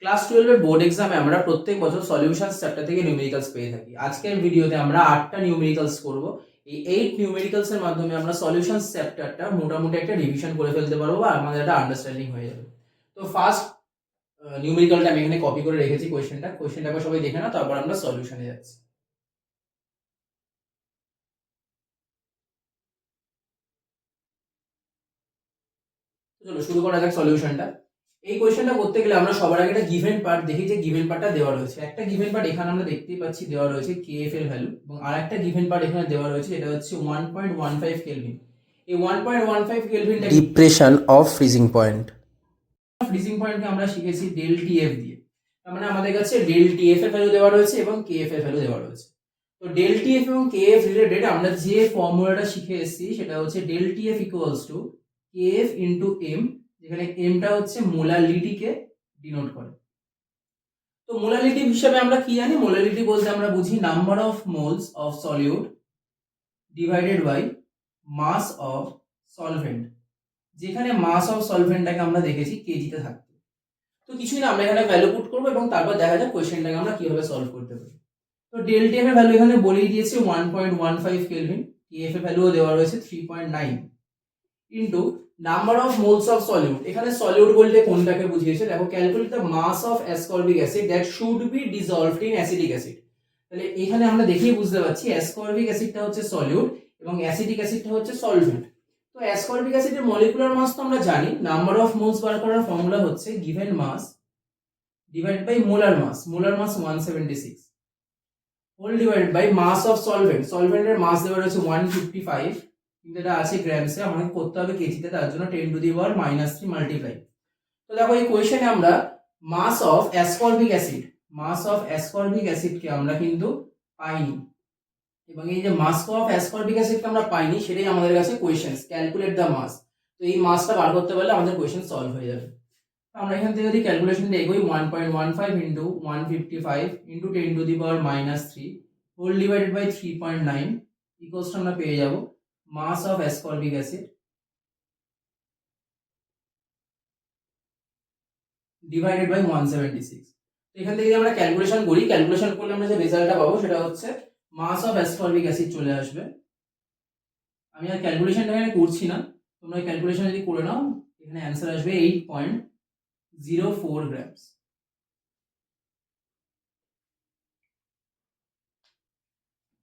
Class 12 এর board এক্সামে আমরা প্রত্যেক বছর সলিউশনস চ্যাপ্টার থেকে নিউমেরিক্যালস পেয়ে থাকি। আজকের ভিডিওতে আমরা 8টা নিউমেরিক্যালস করব। এই 8 নিউমেরিক্যালস এর মাধ্যমে আমরা সলিউশনস চ্যাপ্টারটা মোটামুটি একটা রিভিশন করে ফেলতে পারবো বা আমাদের একটা আন্ডারস্ট্যান্ডিং হয়ে যাবে। তো ফার্স্ট নিউমেরিক্যালটা আমি এখানে কপি করে রেখেছি কোশ্চেনটাকে সবাই দেখে নাও, তারপর আমরা সলিউশনে যাচ্ছি। চলো শুরু করা যাক সলিউশনটা। এই কোয়েশ্চেনটা করতে গেলে আমরা সবার আগে একটা গিভেন পার্ট দেখি, যে গিভেন পার্টটা দেওয়া রয়েছে। একটা গিভেন পার্ট এখানে আমরা দেখতেই পাচ্ছি দেওয়া রয়েছে কেএফ এর ভ্যালু, এবং আরেকটা গিভেন পার্ট এখানে দেওয়া রয়েছে যেটা হচ্ছে 1.15 কেলভিন। এই 1.15 কেলভিনটা depression of freezing point. Freezing পয়েন্টকে আমরা শিখেছি ডেল টিএফ দিয়ে। তার মানে আমাদের কাছে ডেল টিএফ এর ভ্যালু দেওয়া রয়েছে এবং কেএফ এর ভ্যালু দেওয়া রয়েছে। তো ডেল টিএফ এবং কেএফ রিলেটেড আমরা যে ফর্মুলাটা শিখে এসেছি সেটা হচ্ছে del TF equals to KF into M, যেখানে এমটা হচ্ছে মোলালিটিকে ডিনোট করে। তো মোলালিটি হিসেবে আমরা কি জানি? মোলালিটি বলতে আমরা বুঝি number of moles of solute divided by mass of solvent, যেখানে মাস অফ সলভেন্টটাকে আমরা দেখেছি কেজিতে থাকতে। তো কিছুই না, আমরা এখানে ভ্যালু পুট করবো এবং তারপর দেখা যাক কোয়েশ্চেনটাকে আমরা কিভাবে সলভ করতে পারি। তো ডেল টি এফ এর ভ্যালু এখানে বলেই দিয়েছে 1.15 কেলভিন, কেএফ এর ভ্যালুও দেওয়া রয়েছে 3.9 into number of moles of solute. এখানে সলিউট বলতে কোনটাকে বুঝিয়েছে দেখো, calculate the mass of ascorbic acid that should be dissolved in acidic acid. তাহলে এখানে আমরা দেখেই বুঝতে পারছি অ্যাসকর্বিক অ্যাসিডটা হচ্ছে সলিউট এবং অ্যাসিডিক অ্যাসিডটা হচ্ছে সলভেন্ট। তো অ্যাসকর্বিক অ্যাসিডের মলিকুলার মাস তো আমরা জানি, নাম্বার অফ মোলস বার করার ফর্মুলা হচ্ছে given mass divide by molar mass 176 whole divide by mass of solvent. সলভেন্টের মাস দেওয়া রয়েছে 155, কিন্তু এটা আছে গ্রামসে, আমাকে করতে হবে কেজিতে, তার জন্য 10⁻³ মাল্টিপ্লাই। তো দেখো এই কোয়েশ্চেনে আমরা মাস অফ অ্যাসকর্বিক অ্যাসিডকে আমরা কিন্তু পাইনি, এবং এই যে মাস অফ অ্যাসকর্বিক অ্যাসিডকে আমরা পাইনি সেটাই আমাদের কাছে কোয়েশ্চেন, ক্যালকুলেট দ্য মাস। তো এই মাসটা বার করতে পারলে আমাদের কোয়েশ্চেন সলভ হয়ে যাবে। আমরা এখান থেকে যদি ক্যালকুলেশনটা এগোই 1.15 into 155 into 10⁻³ whole divided by 3.9 equals to আমরা পেয়ে যাব mass of ascorbic acid divided by 176। তো এখান থেকে যদি আমরা ক্যালকুলেশন করলে আমরা যে রেজাল্টটা পাবো সেটা হচ্ছে মাস অফ অ্যাসকর্বিক অ্যাসিড চলে আসবে। আমি আর ক্যালকুলেশনটা এখানে করছি না, তোমরা ক্যালকুলেশন যদি করে নাও এখানে অ্যান্সার আসবে 8.04 গ্রামস।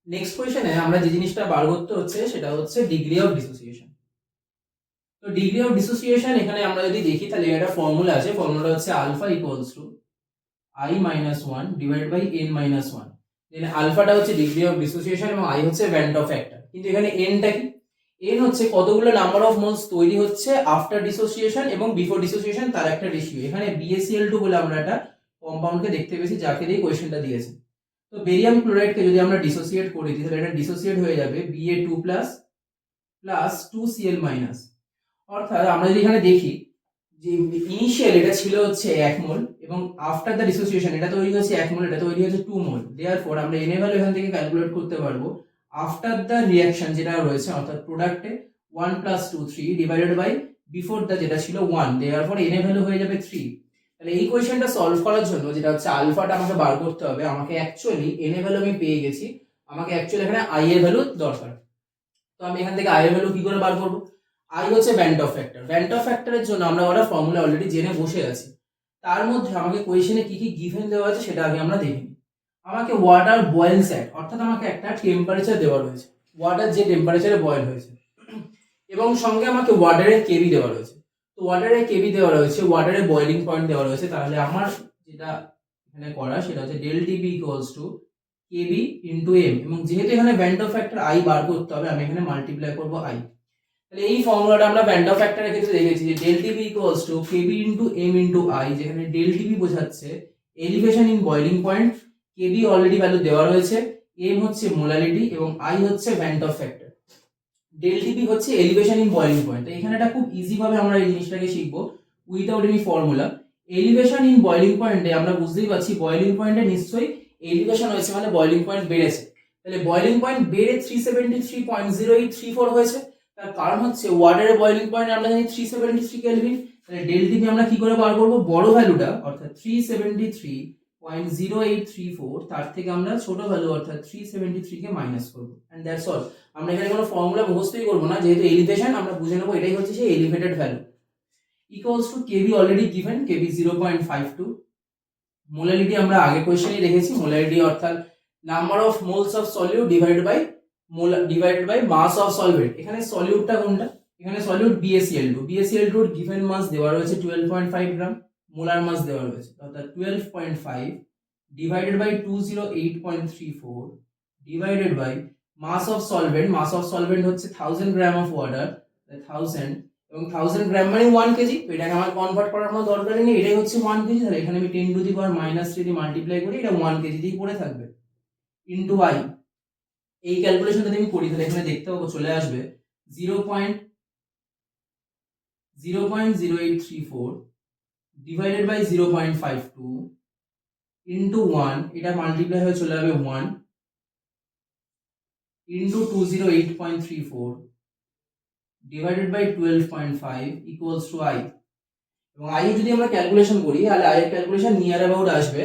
নেক্সট কোয়েশ্চেনে আমরা যে জিনিসটা বার করতে হচ্ছে সেটা হচ্ছে ডিগ্রি অফ ডিসোসিয়েশন। তো ডিগ্রি অফ ডিসোসিয়েশন এখানে আমরা যদি দেখি তাহলে একটা ফর্মুলা আছে, ফর্মুলাটা হচ্ছে alpha equals to i-1 divide by n-1। যেখানে আলফাটা হচ্ছে ডিগ্রি অফ ডিসোসিয়েশন এবং i হচ্ছে ভ্যান ডর ফ্যাক্টর। কিন্তু এখানে nটা কি? n হচ্ছে কতগুলো নাম্বার অফ মোলস তৈরি হচ্ছে আফটার ডিসোসিয়েশন এবং বিফোর ডিসোসিয়েশন, তার একটা রেশিও। এখানে BaCl2 বলে আমরা একটা কম্পাউন্ডকে দেখতে পেয়েছি যাকে দিয়ে কোয়েশ্চেনটা দিয়েছে। তো বেরিয়াম ক্লোরাইডকে যদি আমরা ডিসোসিয়েট করি তাহলে এটা ডিসোসিয়েট হয়ে যাবে Ba2+ প্লাস 2Cl-। অর্থাৎ আমরা যদি এখানে দেখি যে ইনিশিয়াল এটা ছিল হচ্ছে 1 মোল এবং আফটার দ্য ডিসোসিয়েশন এটা তৈরি হচ্ছে 1 মোল, এটা তৈরি হচ্ছে 2 মোল। দেয়ারফর আমরা এন এর ভ্যালু এখান থেকে ক্যালকুলেট করতে পারবো আফটার দ্য রিঅ্যাকশন যেটা রয়েছে অর্থাৎ প্রোডাক্টে 1 + 2 3 ডিভাইডেড বাই বিফোর দ্য যেটা ছিল 1, দেয়ারফর এন এর ভ্যালু হয়ে যাবে 3। তাহলে এই কোয়েশ্চেনটা সলভ করার জন্য যেটা হচ্ছে আলফাটা আমাকে বার করতে হবে, আমাকে অ্যাকচুয়ালি এন এর ভ্যালু আমি পেয়ে গেছি, আমাকে অ্যাকচুয়ালি এখানে আই এর ভ্যালু দরকার। তো আমি এখান থেকে আই এর ভ্যালু কি করে বার করব? আই হচ্ছে ভ্যান ডর ফ্যাক্টর। ভ্যান ডর ফ্যাক্টরের জন্য আমরা ওটা ফর্মুলা অলরেডি জেনে বসে আছি। তার মধ্যে আমাকে কোয়েশ্চেনে কি কি গিভেন দেওয়া আছে সেটা আগে আমরা দেখি। আমাকে ওয়াটার বয়েলস অ্যাট, অর্থাৎ আমাকে একটা টেম্পারেচার দেওয়া রয়েছে, ওয়াটার যে টেম্পারেচারে বয়েল হয়েছে, এবং সঙ্গে আমাকে ওয়াটারের কেবি দেওয়া রয়েছে। তো ওয়াটারের কেবি দেওয়া রয়েছে, ওয়াটারের বয়েলিং পয়েন্ট দেওয়া রয়েছে। তাহলে আমার যেটা এখানে করা সেটা হচ্ছে del TB equals to KB into M, এবং যেহেতু এখানে ভ্যান ডর ফ্যাক্টর আই বার করতে হবে আমি এখানে মাল্টিপ্লাই করব আই। তাহলে এই ফর্মুলাটা আমরা ভ্যান ডর ফ্যাক্টরের ক্ষেত্রে দেখেছি যে del TB equals to KB into M into I, যেখানে ডেল টিবি বোঝাচ্ছে elevation in boiling point, KB already value দেওয়া রয়েছে, এম হচ্ছে মোলালিটি এবং আই হচ্ছে van der factor. Del TB হচ্ছে এলিভেশন ইন বয়েলিং পয়েন্ট। তো এখানে এটা খুব ইজি ভাবে আমরা এই জিনিসটাকে শিখবো without any formula. Elevation in boiling পয়েন্টে আমরা বুঝতেই পারছি বয়েলিং পয়েন্টে নিশ্চয়ই এলিভেশন হয়েছে মানে বয়েলিং পয়েন্ট বেড়েছে। তাহলে বয়েলিং পয়েন্ট বেড়ে 373.0834 হয়েছে। তার কারণ হচ্ছে ওয়াটারের বয়েলিং পয়েন্ট আমরা জানি 373 কেলভিন, তাহলে ডেল টিপি আমরা কি করে বার করবো, বড় ভ্যালুটা অর্থাৎ 373.0834 তার থেকে আমরা ছোট ভ্যালু অর্থাৎ 373 কে মাইনাস করবো, এন্ড দ্যাটস অল। আমরা এখানে কোনো ফর্মুলা মুখস্থই করবো না, যেহেতু এলিভেশন আমরা বুঝে নেবো এটাই হচ্ছে সেই elevated value. Equals to KB already given, KB 0.52। Molarity আমরা আগে কোয়েশ্চেনই দেখেছি, মোলারিটি অর্থাৎ number of moles of solute divided by mass of solvent. এখানে সলিউটটা কোনটা, এখানে সলিউট BaCl2, BaCl2 এর গিভেন মাস দেওয়া রয়েছে 12.5 গ্রাম, মোলার মাস দেওয়া রয়েছে অর্থাৎ 12.5 divided by 208.34 divided by mass of solvent হচ্ছে 1000 গ্রাম অফ ওয়াটার, 1000 এবং 1000 গ্রাম মানে 1 কেজি। তো এটাকে আমার কনভার্ট করার কোনো দরকারই নেই, এটাই হচ্ছে 1 কেজি। তাহলে এখানে আমি 10 টু দি পাওয়ার -3 দিয়ে মাল্টিপ্লাই করি, এটা 1 কেজি দিয়ে পড়ে থাকবে, ইনটু i। এই ক্যালকুলেশন যদি আমি করি তাহলে এখানে দেখতে পাবো চলে আসবে 0.0834 ডিভাইডেড বাই 0.52 ইনটু 1, এটা মাল্টিপ্লাই হয়ে চলে যাবে 1 into 208.34 divided by 12.5 equals to i। এবং i যদি আমরা ক্যালকুলেশন করি তাহলে i এর ক্যালকুলেশন নিয়ার অ্যাবাউট আসবে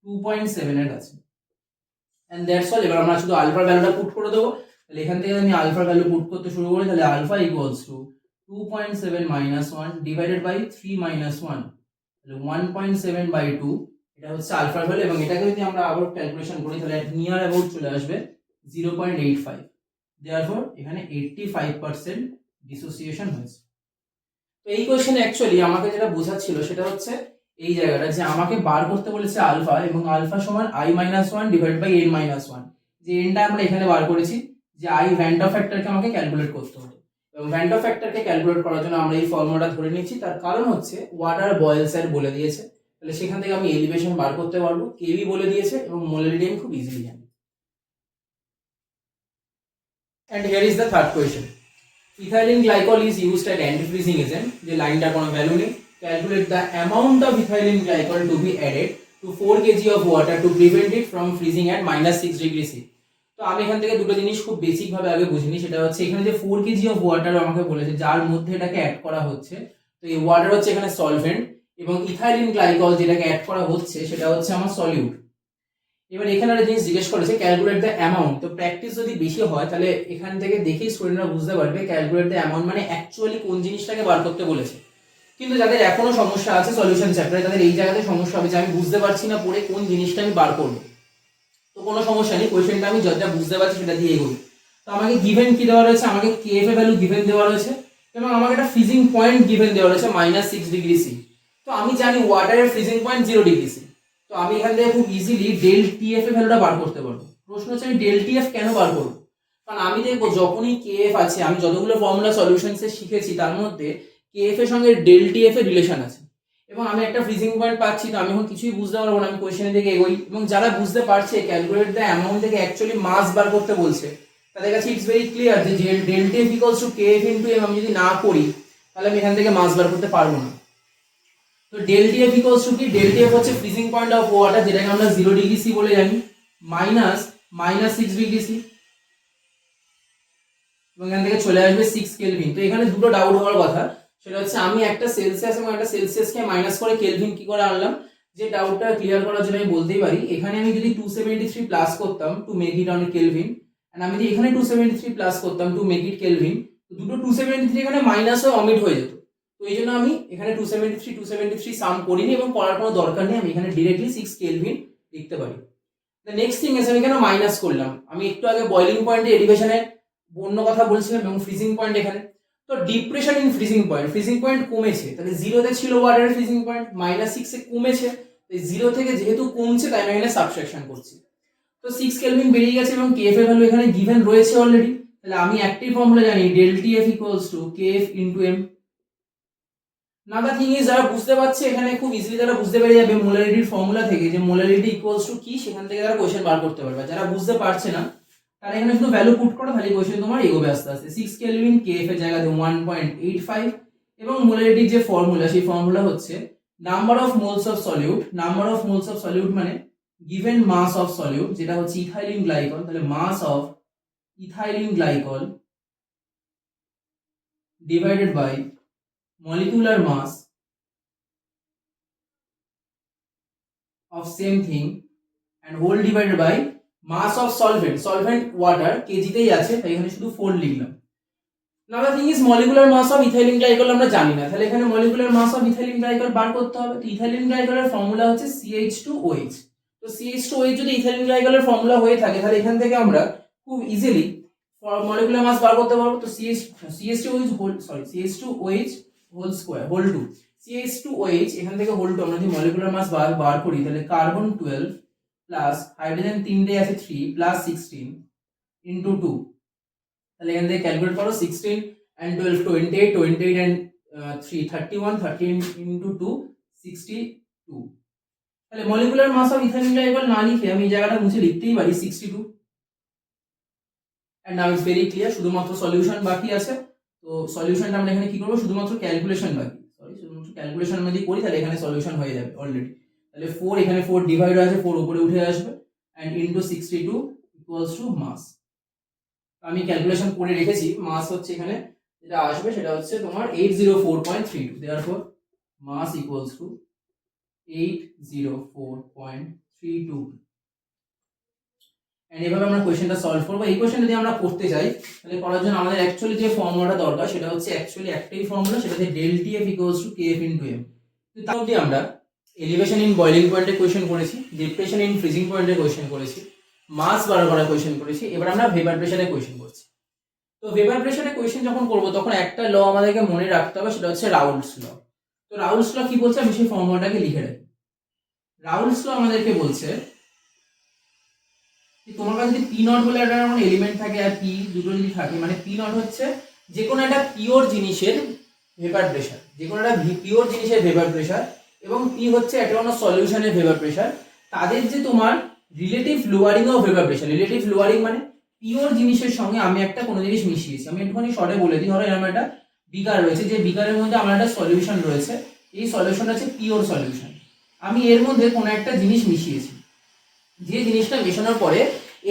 2.7 এর কাছে, এন্ড দ্যাটস অল। এবার আমরা শুধু আলফার ভ্যালুটা পুট করে দেবো। তাহলে এখান থেকে আমি আলফার ভ্যালু পুট করতে শুরু করি, তাহলে alpha equals to 2.7 minus 1 divided by 3 minus 1, তাহলে 1.7 বাই 2 এটা হচ্ছে আলফার ভ্যালু। এবং এটাকে যদি আমরা আবার ক্যালকুলেশন করি তাহলে নিয়ার অ্যাবাউট চলে আসবে 0.85। দেয়ারফর এখানে 85% ডিসোসিয়েশন হয়েছে। তো এই কোশ্চেনে অ্যাকচুয়ালি আমাকে যেটা বোঝাচ্ছিল সেটা হচ্ছে এই জায়গাটা, যে আমাকে বার করতে বলেছে আলফা, এবং আলফা সমান i-1 ডিভাইড বাই n-1, যে এনটা আমরা এখানে বার করেছি, যে i ভ্যান্ট অফ ফ্যাক্টরকে আমাকে ক্যালকুলেট করতে হবে। এবং ভ্যান্ট অফ ফ্যাক্টরকে ক্যালকুলেট করার জন্য আমরা এই ফর্মুলাটা ধরে নিচ্ছি, তার কারণ হচ্ছে ওয়াটার বয়েল স্যার বলে দিয়েছে, তাহলে সেখান থেকে আমি এলিভেশন বার করতে পারবো, কেভি বলে দিয়েছে এবং মোলারিটি আমি খুব ইজিলি জানি। And here is the third question. Ethylene glycol is used at antifreezing agent, যে লাইনটা কোনো ভ্যালু নেই। Calculate the amount of ethylene glycol to be added to 4 kg of water to prevent it from freezing at -6 degree C. তো আমি এখান থেকে দুটো জিনিস খুব বেসিক ভাবে আগে বুঝিনি, সেটা হচ্ছে এখানে যে 4 kg of water আমাকে বলেছে যার মধ্যে এটাকে অ্যাড করা হচ্ছে, তো এই ওয়াটার হচ্ছে এখানে সলভেন্ট এবং ইথাইলিন গ্লাইকল যেটাকে অ্যাড করা হচ্ছে সেটা হচ্ছে আমার সলিউট। এবার এখানে একটা জিনিস জিজ্ঞেস করেছে ক্যালকুলেট দ্য অ্যামাউন্ট। তো প্র্যাকটিস যদি বেশি হয় তাহলে এখান থেকে দেখেই স্টুডেন্টরা বুঝতে পারবে ক্যালকুলেট দ্য অ্যামাউন্ট মানে অ্যাকচুয়ালি কোন জিনিসটাকে বার করতে বলেছে। কিন্তু যাদের এখনো সমস্যা আছে সলিউশন চ্যাপ্টারে, তাদের এই জায়গাতে সমস্যা হবে যে আমি বুঝতে পারছি না পড়ে কোন জিনিসটা আমি বার করবো। তো কোনো সমস্যা নেই, কোয়েশ্চেনটা আমি যতটা বুঝতে পারছি সেটা দিয়ে এগোই। তো আমাকে গিভেন কি দেওয়া রয়েছে, আমাকে কেএফ এ ভ্যালু গিভেন দেওয়া রয়েছে এবং আমাকে একটা ফ্রিজিং পয়েন্ট গিভেন দেওয়া রয়েছে -6 ডিগ্রি সি। তো আমি জানি ওয়াটারের ফ্রিজিং পয়েন্ট 0 ডিগ্রি সি। তো আমি এখান থেকে খুব ইজিলি ডেল টিএফ এর ভ্যালুটা বার করতে পারবো। প্রশ্ন হচ্ছে আমি ডেল টিএফ কেন বার করবো, কারণ আমি দেখবো যখনই কেএফ আছে, আমি যতগুলো ফর্মুলা সলিউশনসে শিখেছি তার মধ্যে কেএফ এর সঙ্গে ডেল টিএফ এর রিলেশন আছে এবং আমি একটা ফ্রিজিং পয়েন্ট পাচ্ছি। তো আমি এখন কিছুই বুঝতে পারবো না, আমি কোয়েশ্চেনের দিকে এগোই। এবং যারা বুঝতে পারছে ক্যালকুলেট দ্য অ্যামাউন্ট থেকে অ্যাকচুয়ালি মাস বার করতে বলছে, তাদের কাছে ইটস ভেরি ক্লিয়ার যে del TF equals to KF into M. আমি যদি না করি তাহলে আমি এখান থেকে মাস বার করতে পারবো না। তো ডেল টিএফ ইকুয়ালস টু কি, ডেল টিএফ হচ্ছে ফ্রিজিং পয়েন্ট অফ ওয়াটার, যেটাকে আমরা 0 ডিগ্রি সি বলে জানি, -6 ডিগ্রি সি, এবং এখান থেকে চলে আসবে 6 কেলভিন। তো এখানে দুটো ডাউট হওয়ার কথা, সেটা হচ্ছে আমি একটা সেলসিয়াস এবং একটা সেলসিয়াসকে মাইনাস করে কেলভিন কি করে আনলাম। যে ডাউটটা ক্লিয়ার করার জন্য আমি বলতেই পারি, এখানে আমি যদি 273 প্লাস করতাম to make it on kelvin, and আমি যদি এখানে 273 প্লাস করতাম টু মেক ইট কেলভিন, তো দুটো 273 এখানে মাইনাস হয়ে অমিট হয়ে যেত। তো এই জন্য আমি এখানে 273 সাম করিনি এবং করার কোনো দরকার নেই, আমি এখানে ডিরেক্টলি 6 কেলভিন লিখতে পারি। দ্য নেক্সট থিং এস আমি কেন মাইনাস করলাম, আমি একটু আগে বয়লিং পয়েন্টে এলিভেশনের অন্য কথা বলছিলাম এবং ফ্রিজিং পয়েন্ট এখানে। তো ডিপ্রেশন ইন ফ্রিজিং পয়েন্ট কমেছে, তাহলে 0 তে ছিল ওয়াটারের ফ্রিজিং পয়েন্ট, -6 এ কমেছে, এই 0 থেকে যেহেতু কমছে তাই আমি এখানে সাবট্রাকশন করছি। তো 6 কেলভিন বেরিয়ে গেছে এবং কেএফ এর ভ্যালু এখানে গিভেন রয়েছে অলরেডি। তাহলে আমি একটাই ফর্মুলা জানি, del TF equals to KF into M. Now the thing is, যারা বুঝতে পারছে এখানে খুব ইজিলি তারা বুঝতে পেরে যাবে মোলারিটির ফর্মুলা থেকে যে মোলারিটি ইকুয়ালস টু কি, সেখান থেকে তারা কোশ্চেন বার করতে পারবে। যারা বুঝতে পারছে না তারা এখানে শুধু ভ্যালু পুট করো, তাহলে কোশ্চেন তোমার এগোবে আস্তে আস্তে। 6 কেলভিন কেএফ এর জায়গাতে 1.85 এবং মোলারিটির যে ফর্মুলা সেই ফর্মুলা হচ্ছে number of moles of solute মানে গিভেন মাস অফ সলিউট, যেটা হচ্ছে ইথাইলিন গ্লাইকল, তাহলে mass of ethylene glycol divided by molecular mass of same thing and whole divided by mass of solvent water কেজিতেই আছে তাই এখানে শুধু 4 লিখলাম। Now the thing is molecular mass of ethylene glycol আমরা জানি না, তাহলে এখানে molecular mass of ethylene glycol বার করতে হবে। তো ইথাইলিন গ্লাইকলের ফর্মুলা হচ্ছে CH2OH। তো CH2OH যদি ইথাইলিন গ্লাইকলের ফর্মুলা হয়ে থাকে তাহলে এখান থেকে আমরা খুব ইজিলি মলিকুলার মাস বার করতে পারবো। তো CH2OH whole square whole 2 CH2OH এখান থেকে হোল 2 আমরা যদি মলিকুলার মাস বার করি তাহলে কার্বন 12 প্লাস হাইড্রোজেন 3টে আছে 3 প্লাস 16 ইনটু 2, তাহলে এখান থেকে ক্যালকুলেট করো 16 and 12 28 28 and 3 31 13 into 2 62। তাহলে molecular mass of ethylene glycol না লিখে আমি এই জায়গাটা মুছে লিখতেই পারি 62। and now it's very clear, শুধুমাত্র সলিউশন বাকি আছে। তো সলিউশনটা আমরা এখানে কি করব, শুধুমাত্র ক্যালকুলেশন বাকি, শুধুমাত্র ক্যালকুলেশন যদি করি তাহলে এখানে সলিউশন হয়ে যাবে অলরেডি। তাহলে 4 এখানে 4 ডিভাইড আছে, 4 উপরে উঠে আসবে and into 62 equals to mass। আমি ক্যালকুলেশন করে রেখেছি, মাস হচ্ছে এখানে যেটা আসবে সেটা হচ্ছে তোমার 804.32, therefore mass equals to 804.32। And এভাবে আমরা কোশ্চেনটা সলভ করব। এই কোশ্চেন যদি আমরা করতে চাই তাহলে করার জন্য আমাদের অ্যাকচুয়ালি যে ফর্মুলাটা দরকার সেটা হচ্ছে অ্যাকচুয়ালি একটাই ফর্মুলা, সেটা হচ্ছে del TF equals to kf into m। তো তার মধ্যে আমরা এলিভেশন ইন বয়লিং পয়েন্টে কোশ্চেন করেছি, ডিপ্রেশন ইন ফ্রিজিং পয়েন্টে কোশ্চেন করেছি, মাস বার করা কোশ্চেন করেছি, এবার আমরা ভেপার প্রেসারে কোশ্চেন করছি। তো ভেপার প্রেসারে কোশ্চেন যখন করব তখন একটা ল আমাদেরকে মনে রাখতে হবে, সেটা হচ্ছে রাউলস ল। তো রাউলস ল কি বলছে আমি সেই ফর্মুলাটাকে লিখে রাখি। রাউলস ল আমাদেরকে বলছে যে তোমার কাছে যদি পি নট বলে একটা এলিমেন্ট থাকে আর পি দুটো যদি থাকে, মানে পি নট হচ্ছে যে কোনো একটা পিওর জিনিসের ভেপার প্রেসার, যে কোনো একটা পিওর জিনিসের ভেপার প্রেসার, এবং পি হচ্ছে একটা কোনো সলিউশনের ভেপার প্রেসার, তাদের যে তোমার relative lowering of vapour pressure. Relative lowering মানে পিওর জিনিসের সঙ্গে আমি একটা কোনো জিনিস মিশিয়েছি। আমি একটুখানি শর্টে বলে দিই, ধরো এরকম একটা বিকার রয়েছে, যে বিকারের মধ্যে আমার একটা সলিউশন রয়েছে, এই সলিউশনটা হচ্ছে পিওর সলিউশন। আমি এর মধ্যে কোনো একটা জিনিস মিশিয়েছি, যে জিনিসটা মেশানোর পরে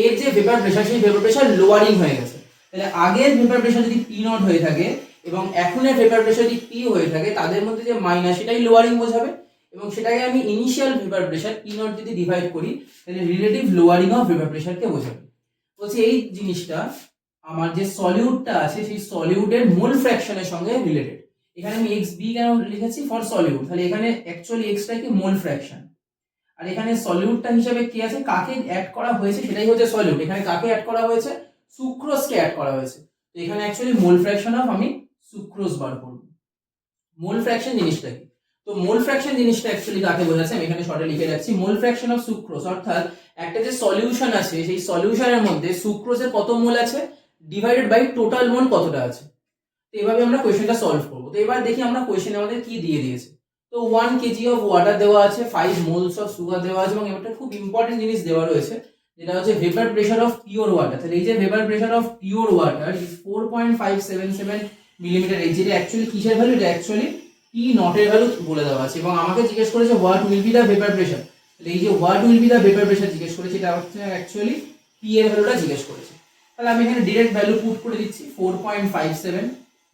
এর যে ভেপার প্রেসার সেই ভেপার প্রেসার লোয়ারিং হয়ে গেছে। তাহলে আগের ভেপার প্রেসার যদি পি নট হয়ে থাকে এবং এখনের ভেপার প্রেসার যদি পি হয়ে থাকে, তাদের মধ্যে যে মাইনাস সেটাই লোয়ারিং বোঝাবে, এবং সেটাকে আমি initial vapour pressure P not যদি ডিভাইড করি তাহলে রিলেটিভ লোয়ারিং অফ ভেপার প্রেসারকে বোঝাবে। বলছি এই জিনিসটা আমার যে সলিউটটা আছে সেই সলিউটের মোল ফ্র্যাকশনের সঙ্গে রিলেটেড। এখানে আমি এক্স বি কেন লিখেছি, ফর সলিউট, তাহলে এখানে অ্যাকচুয়ালি এক্সটা কি মোল ফ্র্যাকশন, আর এখানে সলিউটটা হিসেবে কি আছে, কাকে অ্যাড করা হয়েছে সেটাই হচ্ছে সলিউট। এখানে কাকে অ্যাড করা হয়েছে, সুক্রোজকে অ্যাড করা হয়েছে। তো এখানে অ্যাকচুয়ালি মোল ফ্র্যাকশন অফ আমি সুক্রোজ বার করব। মোল ফ্র্যাকশন জিনিসটা কি, তো মোল ফ্র্যাকশন জিনিসটা অ্যাকচুয়ালি কাকে বোঝাচ্ছে আমি এখানে শর্টে লিখে রাখছি। মোল ফ্র্যাকশন অফ সুক্রোজ অর্থাৎ একটা যে সলিউশন আছে সেই সলিউশনের মধ্যে সুক্রোজের কত মোল আছে ডিভাইডেড বাই টোটাল মোল কতটা আছে। তো এভাবে আমরা কোশ্চেনটা সলভ করব। তো এবার দেখি আমরা কোশ্চেনে আমাদের কি দিয়ে দিয়েছে। তো 1 কেজি অফ ওয়াটার দেওয়া আছে, 5 মোলস অফ সুগার দেওয়া আছে, এবং একটা খুব ইম্পর্টেন্ট জিনিস দেওয়া রয়েছে যেটা হচ্ছে vapour pressure of pure water. তাহলে এই যে vapour pressure of pure water is 4.577 millimetre. এই যেটা অ্যাকচুয়ালি কিসের ভ্যালু, এটা অ্যাকচুয়ালি পি নটের ভ্যালু বলে দেওয়া আছে, এবং আমাকে জিজ্ঞেস করেছে what will be the vapour pressure. তাহলে এই যে what will be the vapour pressure জিজ্ঞেস করেছে, এটা হচ্ছে অ্যাকচুয়ালি পি এর ভ্যালুটা জিজ্ঞেস করেছে। তাহলে আমি এখানে ডাইরেক্ট ভ্যালু পুট করে দিচ্ছি, 4.57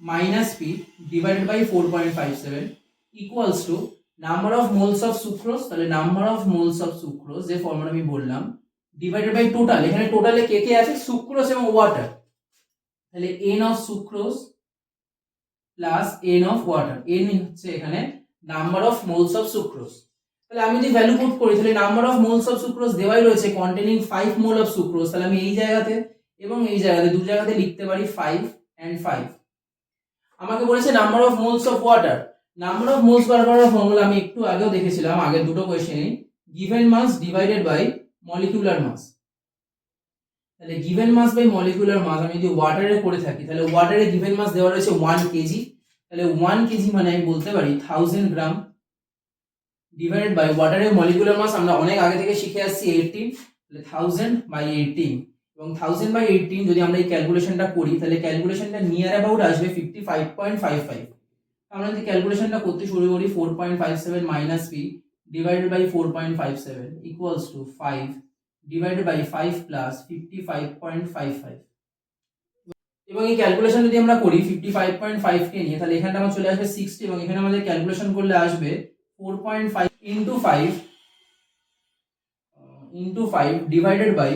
minus P divided by 4.57 equals to number of moles of sucrose, তাহলে number of moles of sucrose যে ফর্মুলা আমি বললাম, ডিভাইডেড বাই টোটাল, এখানে টোটালে কে কে আছে, সুক্রোজ এবং ওয়াটার, তাহলে N of sucrose plus N of water. N হচ্ছে এখানে number of moles of sucrose. তাহলে আমি যদি ভ্যালু পুট করি তাহলে number of moles of sucrose দেওয়াই রয়েছে কন্টেনিং 5 মোল অফ সুক্রোজ। তাহলে আমি এই জায়গাতে এবং এই জায়গাতে দু জায়গাতে লিখতে পারি 5 and 5। আমাকে বলেছে number of moles of water. Number of moles বার করার ফর্মুলা আমি একটু আগেও দেখেছিলাম, আগের দুটো কোশ্চেনে, given mass divided by molecular mass. তাহলে given mass by molecular mass আমি যদি ওয়াটারে করে থাকি তাহলে ওয়াটারে গিভেন মাস দেওয়া রয়েছে 1 কেজি। তাহলে 1 কেজি মানে আমি বলতে পারি 1000 গ্রাম ডিভাইডেড বাই ওয়াটারের মলিকুলার মাস আমরা অনেক আগে থেকে শিখে আসছি 18, তাহলে 1000 বাই 18, এবং 1000 বাই 18 যদি আমরা এই ক্যালকুলেশনটা করি তাহলে ক্যালকুলেশনটা নিয়ার অ্যাবাউট আসবে 55.55। আমরা যদি ক্যালকুলেশনটা করতে শুরু করি 4.57 minus P divided by 4.57 equals to 5 divided by 5 plus 55.55। এবং এই ক্যালকুলেশন যদি আমরা করি 55.5 কে নিয়ে, তাহলে এখানে আমার চলে আসবে 60 এবং এখানে আমাদের ক্যালকুলেশন করলে আসবে 4.5 into 5 divided by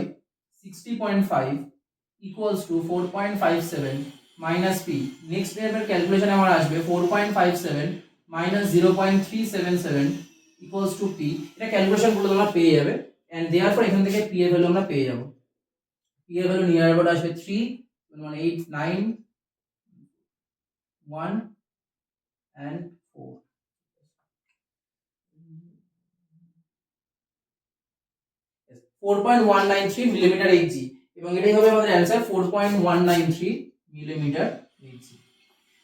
60.5 equals to 4.57 minus P. Next স্টেপের ক্যালকুলেশন আমার আসবে 4.57 মাইনাস 0.377 ইকুয়ালস টু পি। এটা ক্যালকুলেশন করলে তোমরা পেয়ে যাবে, এন্ড দেয়ারফর এখান থেকে পি এর ভ্যালু আমরা পেয়ে যাব। পি এর ভ্যালু নিয়ার অ্যাবাউট আসবে 3 8 9 1 and 4। 4.193 মিলিমিটার এইচজি, এবং এটাই হবে আমাদের অ্যানসার 4.193 মিলিমিটার এইচজি।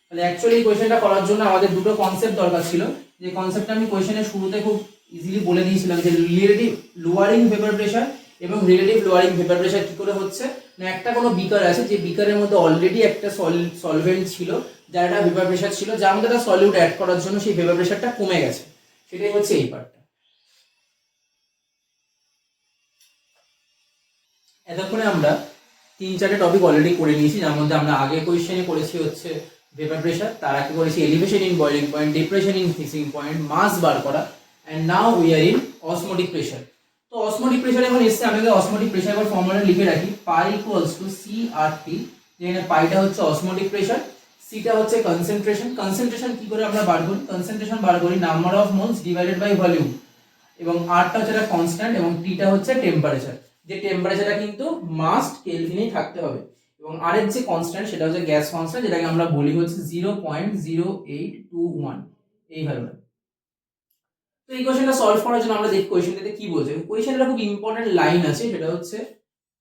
তাহলে অ্যাকচুয়ালি এই কোশ্চেনটা করার জন্য আমাদের দুটো কনসেপ্ট দরকার ছিল, যে কনসেপ্টটা আমি কোশ্চেনের শুরুতে খুব ইজিলি বলে দিয়েছিলাম, যে রিলেটিভ লোয়ারিং ভেপার প্রেশার এবং রিলেটিভ লোয়ারিং ভেপার প্রেশার কি করে হচ্ছে না, একটা কোনো বিকার আছে, যে বিকারের মধ্যে অলরেডি একটা সলভেন্ট ছিল, যার একটা ভেপার প্রেশার ছিল, যার মধ্যে একটা সলিউট অ্যাড করার জন্য সেই ভেপার প্রেশারটা কমে গেছে, সেটাই হচ্ছে এই পার্টটা। এতক্ষণে আমরা 3-4টে টপিক অলরেডি করে নিয়েছি, যার মধ্যে আমরা আগে কোয়েশ্চেনে করেছি হচ্ছে ভেপার প্রেশার, তার আগে করেছি elevation in boiling point, depression in fixing point, mass বার করা, and now we are in osmotic pressure. তো অসমোটিক প্রেশার এখন এসছে, আমি অসমোটিক প্রেশার এর ফর্মুলা লিখে রাখি, pi equals to C R T, যেখানে পাইটা হচ্ছে অসমোটিক প্রেশার, সিটা হচ্ছে কনসেন্ট্রেশন। কনসেন্ট্রেশন কি করে আমরা বার করি? কনসেন্ট্রেশন বার করি number of moles divided by volume, এবং আরটা হচ্ছে একটা কনস্ট্যান্ট, এবং টিটা হচ্ছে টেম্পারেচার, যে টেম্পারেচারটা কিন্তু মাস্ট কেলভিনেই থাকতে হবে, এবং আর এর যে কনস্ট্যান্ট সেটা হচ্ছে গ্যাস কনস্ট্যান্ট, যেটাকে আমরা বলি হচ্ছে 0.0821, এই ভ্যালুটা। তো এই কোশ্চেনটা সলভ করার জন্য আমরা দেখি কোশ্চেনটাতে কি বলছে। কোশ্চেনটা খুব ইম্পর্টেন্ট লাইন আছে, সেটা হচ্ছে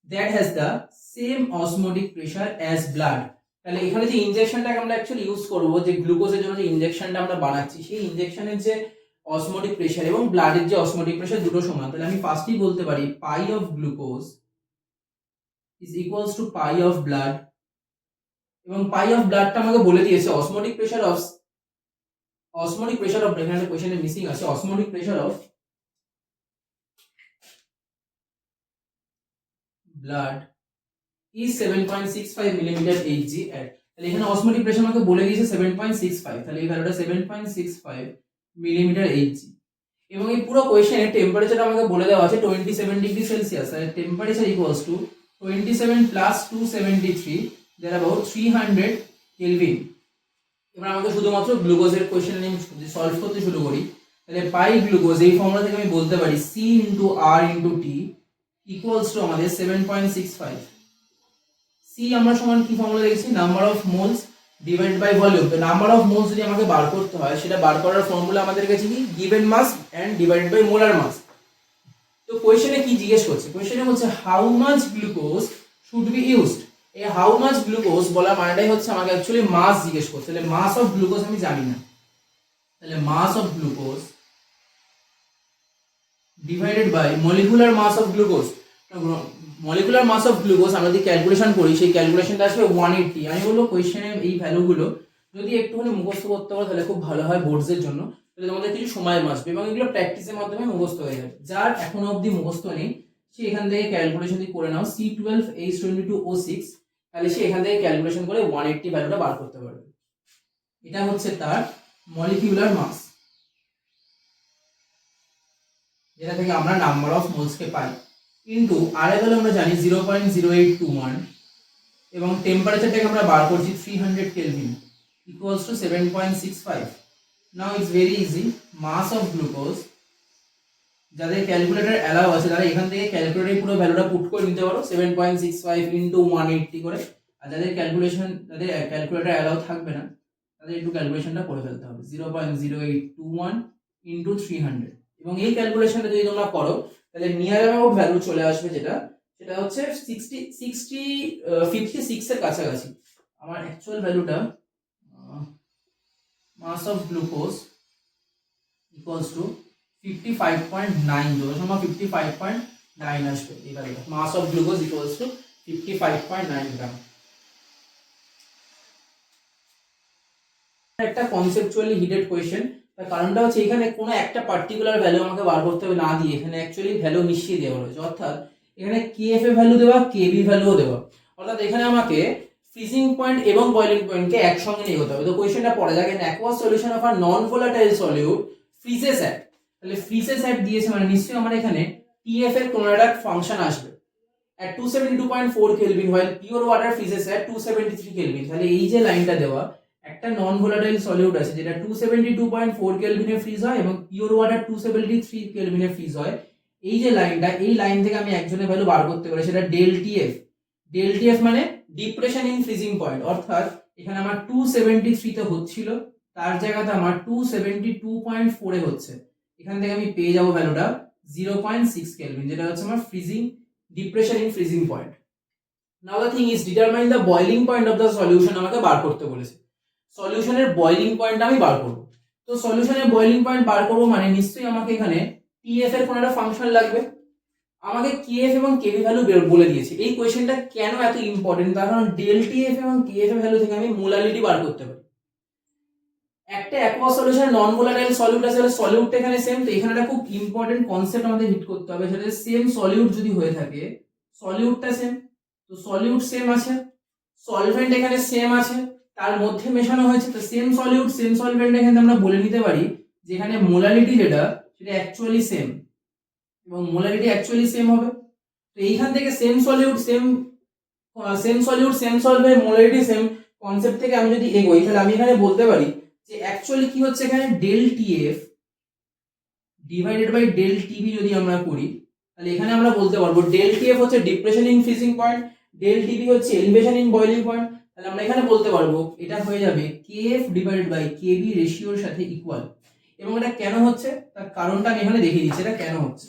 that has the same osmotic pressure as blood. তাহলে এখানে যে ইনজেকশনটাকে আমরা অ্যাকচুয়ালি ইউজ করব, যে গ্লুকোজের জন্য যে ইনজেকশনটা আমরা বানাচ্ছি, সেই ইনজেকশনের যে অসমোটিক প্রেশার এবং ব্লাডের যে অসমোটিক প্রেশার দুটো সমান। তাহলে আমি ফার্স্টই বলতে পারি pi of glucose is equals to pi of blood, এবং পাই অফ ব্লাডটা আমাকে বলে দিয়েছে অসমোটিক প্রেশার অফ এখানে কোশ্চেনে মিসিং আছে, osmotic pressure of blood is 7.65 millimetre Hg at। তাহলে এখানে অসমোটিক প্রেশার আমাকে বলে দিয়েছে 7.65, তাহলে এই ভ্যালুটা 7.65 মিলিমিটার Hg, এবং এই পুরো কোশ্চেনে টেম্পারেচার আমাকে বলে দেওয়া আছে 27 ডিগ্রি সেলসিয়াস। তাহলে temperature equals to 27 plus 273, that about 300 kelvin. এবার আমাকে শুধুমাত্র গ্লুকোজের কোশ্চেন নিয়ে সলভ করতে শুরু করি। তাহলে পাই গ্লুকোজ, এই ফর্মুলা থেকে আমি বলতে পারি C into R into T equals to আমাদের 7.65। সি আমরা সমান কি ফর্মুলা দেখেছি, number of moles divided by volume. তো নাম্বার অফ মোলস যদি আমাকে বার করতে হয়, সেটা বার করার ফর্মুলা আমাদের কাছে কি, given mass and divided by molar mass. তো কোশ্চেনে কি জিজ্ঞেস করছে, কোশ্চেনে হচ্ছে how much glucose should be used. এই হাউ মাচ গ্লুকোজ বলা মানেটাই হচ্ছে আমাকে অ্যাকচুয়ালি মাস জিজ্ঞেস করছে। তাহলে মাস অফ গ্লুকোজ আমি জানি না, তাহলে mass of glucose divided by molecular mass of glucose. Molecular mass of glucose আমরা যদি ক্যালকুলেশন করি, সেই ক্যালকুলেশনটা আসবে 180। আমি বলবো কোয়েশ্চেনে এই ভ্যালুগুলো যদি একটুখানি মুখস্থ করতে পারো তাহলে খুব ভালো হয় বোর্ডসের জন্য, তাহলে তোমাদের কিছু সময় বাঁচবে এবং এগুলো প্র্যাকটিসের মাধ্যমে মুখস্থ হয়ে যাবে। যার এখনো অবধি মুখস্থ নেই, সে এখান থেকে ক্যালকুলেশন দিয়ে করে নাও C12H22O6, তাহলে সে এখান থেকে ক্যালকুলেশন করে 180 ভ্যালুটা বার করতে পারবে। এটা হচ্ছে তার মলিকিউলার মাস, যেটা থেকে আমরা নাম্বার অফ মোলসকে পাই, কিন্তু আর এর ভ্যালু আমরা জানি 0.0821, এবং টেম্পারেচারটাকে আমরা বার করছি 300 kelvin equals to 7.65। Now it's very easy, mass of glucose, যাদের ক্যালকুলেটর অ্যালাউ আছে তারা এখান থেকে ক্যালকুলেটরে পুরো ভ্যালুটা পুট করে নিতে পারো 7.65 ইনটু 180 করে, আর যাদের ক্যালকুলেটর অ্যালাউ থাকবে না তাদের একটু ক্যালকুলেশনটা করে ফেলতে হবে 0.0821 ইনটু 300, এবং এই ক্যালকুলেশনটা যদি তোমরা করো তাহলে নিয়ার অ্যাবাউট ভ্যালু চলে আসবে, সেটা হচ্ছে 56 এর কাছাকাছি। আমার অ্যাকচুয়াল ভ্যালুটা মাস অফ গ্লুকোজ ইকুয়ালস টু 55.9, যত সময় 55.9 আসবে এই ভ্যালুটা, মাস অফ গ্লুকোজ ইকুয়ালস টু 55.9 গ্রাম। একটা কনসেপচুয়ালি হিটেড কোয়েশ্চেন, তার কারণটা হচ্ছে এখানে কোনো একটা পার্টিকুলার ভ্যালু আমাকে বার করতে হবে না দিয়ে এখানে অ্যাকচুয়ালি ভ্যালু মিশিয়ে দেওয়া হয়েছে, অর্থাৎ এখানে কেএফ এ ভ্যালু দেওয়া, কেবি ভ্যালুও দেওয়া, অর্থাৎ এখানে আমাকে ফ্রিজিং পয়েন্ট এবং বয়লিং পয়েন্টকে একসঙ্গে নিয়ে হতে হবে। তো কোয়েশ্চেনটা পড়া যাক, an aqueous solution of a non volatile solute freezes at, তাহলে ফ্রিজেস অ্যাট দিয়েছে মানে নিশ্চয়ই আমার এখানে টিএফ এর কোনো একটা ফাংশন আসবে at 272.4 kelvin while pure water freezes at 273 kelvin. তাহলে এই যে লাইনটা দেওয়া, একটা নন ভোলাটাইল সলিউট আছে যেটা 272.4 কেলভিনে ফ্রিজ হয় এবং পিওর ওয়াটার 273 কেলভিনে ফ্রিজ হয়, এই যে লাইনটা, এই লাইন থেকে আমি একজনের ভ্যালু বার করতে পারি, সেটা ডেল টিএফ। ডেল টিএফ মানে ডিপ্রেশন ইন ফ্রিজিং পয়েন্ট, অর্থাৎ এখানে আমার 273 তে হচ্ছিল, তার জায়গাতে আমার 272.4 এ হচ্ছে, এখান থেকে আমি পেয়ে যাব ভ্যালুটা 0.6 কেলভিন, যেটা হচ্ছে আমার freezing depression in freezing point. Now the thing is determine the boiling point of the solution, আমাকে বার করতে বলেছে। সলিউশনের বয়লিং পয়েন্ট আমি বার করব। তো সলিউশনের বয়লিং পয়েন্ট বার করব মানে নিশ্চয়ই আমাকে এখানে টিএফ এর কোনো একটা ফাংশন লাগবে। আমাকে কেএফ এবং কেভি ভ্যালু বলে দিয়েছে। এই কোয়েশ্চেনটা কেন এত ইম্পর্টেন্ট, তার কারণ ডেল টিএফ এবং কেএফ এর ভ্যালু থেকে আমি মোলালিটি বার করতে পারি। একটা aqueous solution non volatile solute আছে, সলিউটটা এখানে সেম, তো এখানে একটা খুব ইম্পর্টেন্ট কনসেপ্ট আমাদের হিট করতে হবে, সেটা সেম সলিউট যদি হয়ে থাকে, সলিউটটা সেম, তো সলিউট সেম আছে, সলভেন্ট এখানে সেম আছে, তার মধ্যে মেশানো হয়েছে, তো সেম সলিউট সেম সলভেন্ট এখানে আমরা বলে নিতে পারি যেখানে মোলালিটি যেটা সেটা অ্যাকচুয়ালি সেম, এবং মোলারিটি অ্যাকচুয়ালি সেম হবে। তো এইখান থেকে same solute same solute same solvent molarity same concept থেকে আমি যদি এগোই, তাহলে আমি এখানে বলতে পারি যে অ্যাকচুয়ালি কি হচ্ছে, এখানে del TF divided by del TB যদি আমরা করি, তাহলে এখানে আমরা বলতে পারবো ডেল টিএফ হচ্ছে depression in freezing point, del TB হচ্ছে এলিভেশন ইন বয়লিং পয়েন্ট। তাহলে আমরা এখানে বলতে পারবো এটা হয়ে যাবে কেএফ ডিভাইডেড বাই কেবি রেশিওর সাথে ইকুয়াল। এবং এটা কেন হচ্ছে তার কারণটা আমি এখানে দেখিয়ে দিচ্ছি এটা কেন হচ্ছে।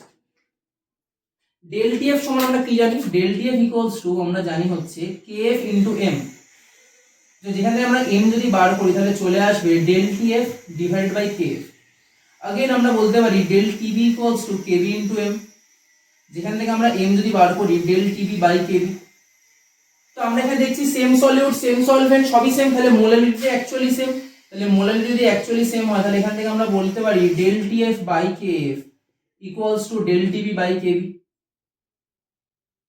ডেল টিএফ সমান আমরা কি জানি, ডেল টিএফ ইকুয়ালস টু আমরা জানি হচ্ছে কেএফ ইনটু এম, তো যেখানে আমরা এম যদি বার করি তাহলে চলে আসবে del TF divided by KF. Again আমরা বলতে পারি del TB equals to KB into M, যেখান থেকে আমরা এম যদি বার করি ডেল টিবি বাই কেবি। তো আমরা এখানে দেখছি সেম সলিউট সেম সলভেন্ট সবই সেম, তাহলে মোলারিটি অ্যাকচুয়ালি সেম, তাহলে মোলারিটি যদি অ্যাকচুয়ালি সেম হয় তাহলে এখান থেকে আমরা বলতে পারি del TF by KF equals to del TB by KB.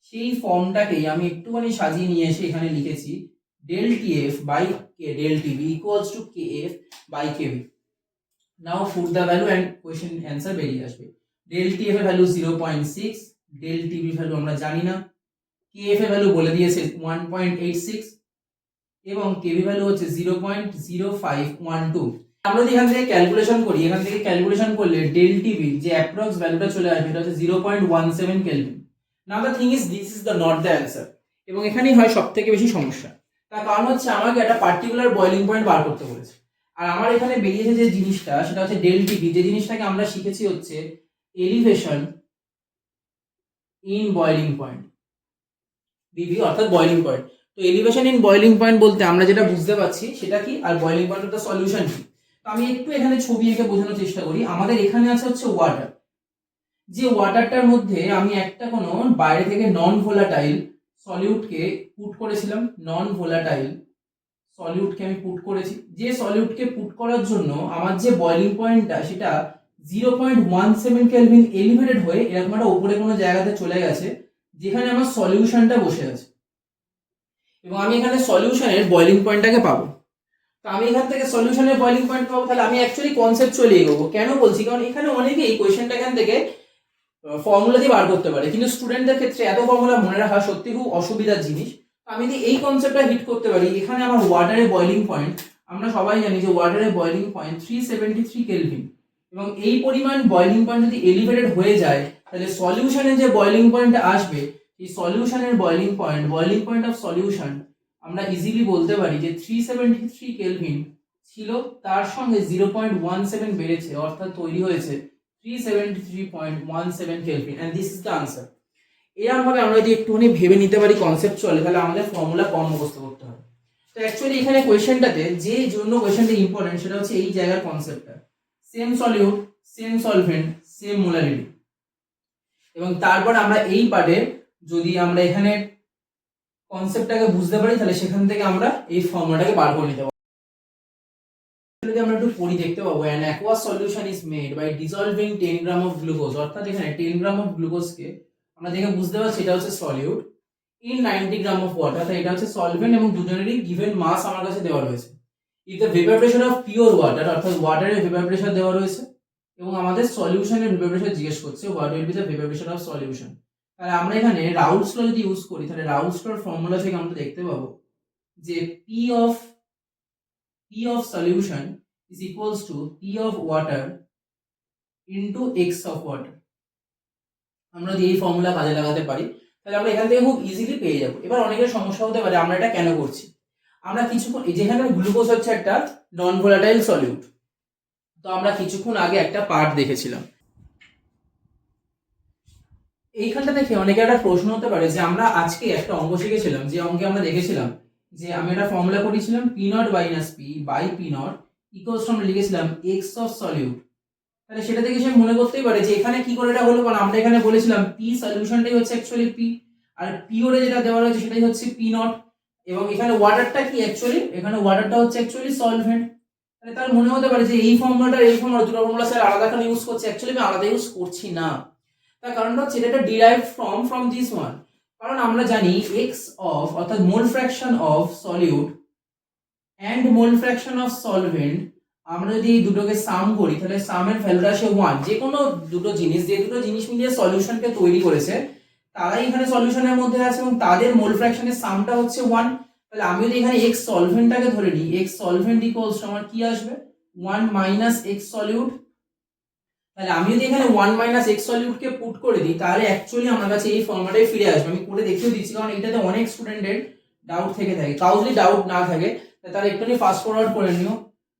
সেই ফর্মটাকেই আমি একটুখানি সাজিয়ে নিয়ে এসে এখানে লিখেছি del TF by del TB equals to KF by KB. Now put the value and question answer বেরিয়ে আসবে। ডেল টিএফ এর ভ্যালু 0.6, ডেল টিবি ভ্যালু আমরা জানি না, কেএফ এর ভ্যালু বলে দিয়েছে 1.86 এবং কেবি ভ্যালু হচ্ছে 0.0512। আমরা যদি এখান থেকে ক্যালকুলেশন করি, এখান থেকে ক্যালকুলেশন করলে ডেল টিবি যে অ্যাপ্রক্স ভ্যালুটা চলে আসবে এটা হচ্ছে 0.17 kelvin. Now the thing is this is the not the answer, এবং এখানেই হয় সবথেকে বেশি সমস্যা। তার কারণ হচ্ছে আমাকে একটা পার্টিকুলার বয়লিং পয়েন্ট বার করতে বলেছে, আর আমার এখানে বেরিয়েছে যে জিনিসটা সেটা হচ্ছে ডেল টিবি, যে জিনিসটাকে আমরা শিখেছি হচ্ছে elevation in boiling point, BB অর্থাৎ বয়লিং পয়েন্ট। তো এলিভেশন ইন বয়লিং পয়েন্ট বলতে আমরা যেটা বুঝতে পারছি সেটা কি, আর boiling point of the solution কি। তো আমি একটু এখানে ছবি এঁকে বোঝানোর চেষ্টা করি। আমাদের এখানে আছে হচ্ছে ওয়াটার, যে ওয়াটারটার মধ্যে আমি একটা কোনো বাইরে থেকে নন ভোলাটাইল সলিউটকে পুট করেছিলাম, নন ভোলাটাইল সলিউটকে আমি পুট করেছি, যে সলিউটকে পুট করার জন্য আমার যে বয়লিং পয়েন্টটা সেটা 0.17 কেলভিন এলিভেটেড হয়ে এরকম একটা উপরে কোনো জায়গাতে চলে গেছে যেখানে আমার সলিউশনটা বসে আছে, এবং আমি এখানে সলিউশনের বয়লিং পয়েন্টটাকে পাবো। তো আমি এখান থেকে সলিউশনের বয়লিং পয়েন্ট পাবো, তাহলে আমি অ্যাকচুয়ালি কনসেপ্ট এগোবো। কেন বলছি, কারণ এখানে অনেকেই কোয়েশ্চেনটা এখান থেকে ফর্মুলা দিয়ে বার করতে পারে, কিন্তু স্টুডেন্টদের ক্ষেত্রে এত ফর্মুলা মনে রাখা সত্যি খুব অসুবিধার জিনিস। আমি যদি এই কনসেপ্টটা হিট করতে পারি, এখানে আমার ওয়াটারের বয়লিং পয়েন্ট, আমরা সবাই জানি যে ওয়াটারের বয়লিং পয়েন্ট 373 কেলভিন, এবং এই পরিমাণ বয়লিং পয়েন্ট যদি এলিভেটেড হয়ে যায় তাহলে সলিউশনের যে বয়লিং পয়েন্ট আসবে, এই সলিউশনের বয়লিং পয়েন্ট অফ সলিউশন আমরা ইজিলি বলতে পারি যে 373 কেলভিন ছিল, তার সঙ্গে 0.17 বেড়েছে, অর্থাৎ তৈরি হয়েছে 373.17 kelvin, and this is the answer. এরকম ভাবে আমরা যদি একটুখানি ভেবে নিতে পারি কনসেপ্টুয়ালি, তাহলে আমাদের ফর্মুলা কম মুখস্থ করতে হবে। তো অ্যাকচুয়ালি এখানে কোয়েশ্চেনটাতে যে জন্য কোয়েশ্চেনটা ইম্পর্টেন্ট সেটা হচ্ছে এই জায়গার কনসেপ্টটা, same solute same solvent same molarity. এবং তারপর আমরা এই পার্টে যদি আমরা এখানে কনসেপ্টটাকে বুঝতে পারি তাহলে সেখান থেকে আমরা এই ফর্মুলাটাকে বার করে নিতে পারবো। যদি আমরা একটু পড়ি দেখতে পাবো an aqueous solution is made by dissolving 10 gram of glucose, অর্থাৎ এখানে 10 গ্রাম of গ্লুকোজকে আমরা দেখে বুঝতে পারছি এটা হচ্ছে solute, in 90 gram of water. তাই এটা হচ্ছে সলভেন্ট এবং দুজনেরই গিভেন মাস আমার কাছে দেওয়া রয়েছে। If the vapour pressure of pure water, অর্থাৎ ওয়াটারের ভেপার প্রেশার দেওয়া রয়েছে এবং আমাদের সলিউশনের ভেপার প্রেশার জিজ্ঞেস করছে, what will B the vapour pressure of solution. তাহলে আমরা এখানে রাউলস ল যদি ইউজ করি, তাহলে রাউলস লর ফর্মুলা থেকে আমরা দেখতে পাবো যে P of solution is equals to P of water into X of water। আমরা যদি এই ফর্মুলা কাজে লাগাতে পারি তাহলে আমরা এখান থেকে খুব ইজিলি পেয়ে যাবো। এবার অনেকের সমস্যা হতে পারে আমরা এটা কেন করছি। আমরা কিছুক্ষণ, যেখানে গ্লুকোজ হচ্ছে একটা নন ভোলাটাইল সলিউট, তো আমরা কিছুক্ষণ আগে একটা পার্ট দেখেছিলাম। এইখানটা দেখে অনেকে একটা প্রশ্ন হতে পারে যে আমরা আজকে একটা অঙ্ক শিখেছিলাম, যে অঙ্কে আমরা দেখেছিলাম যে আমি একটা ফর্মুলা করেছিলাম P naught minus P by P naught equals to আমরা লিখেছিলাম এক্স অফ সলিউট। তাহলে সেটা থেকে সে মনে করতেই পারে যে এখানে কি করে এটা হলো, কারণ আমরা এখানে বলেছিলাম পি সলিউশনটাই হচ্ছে অ্যাকচুয়ালি পি, আর পি ওরে যেটা দেওয়া রয়েছে সেটাই হচ্ছে পি নট, এবং এখানে ওয়াটারটা কি অ্যাকচুয়ালি, এখানে ওয়াটারটা হচ্ছে অ্যাকচুয়ালি সলভেন্ট। তাহলে তার মনে হতে পারে যে এই ফর্মুলাটা এই ফর্মুলা দুটো ফর্মুলা স্যার আলাদা করে ইউজ করছে। অ্যাকচুয়ালি আমি আলাদা ইউজ করছি না, তার কারণটা হচ্ছে এটা ডিরাইভ ফ্রম দিস ওয়ান। কারণ আমরা জানি এক্স অফ, অর্থাৎ মোল fraction of solute and mole fraction of solvent, আমরা যদি এই দুটোকে সাম করি তাহলে সামের ভ্যালুটা আসে 1। যে কোনো দুটো জিনিস, যে দুটো জিনিস মিলিয়ে সলিউশনকে তৈরি করেছে তারাই এখানে সলিউশনের মধ্যে আছে এবং তাদের মোল ফ্র্যাকশনের সামটা হচ্ছে 1। তাহলে আমি যদি এখানে এক্স সলভেন্টটাকে ধরে নিই, এক্স সলভেন্ট ইকুয়ালস টু আমার কি আসবে 1 মাইনাস এক্স সলিউট। তাহলে আমি যদি এখানে 1 মাইনাস এক্স সলিউটকে পুট করে দিই তাহলে অ্যাকচুয়ালি আমার কাছে এই ফর্মুলাটাই ফিরে আসবে। আমি করে দেখিয়ে দিচ্ছি কারণ এটাতে অনেক স্টুডেন্টের ডাউট থেকে থাকে। কাউ যদি ডাউট না থাকে তাহলে একটুখানি ফাস্ট ফরওয়ার্ড করে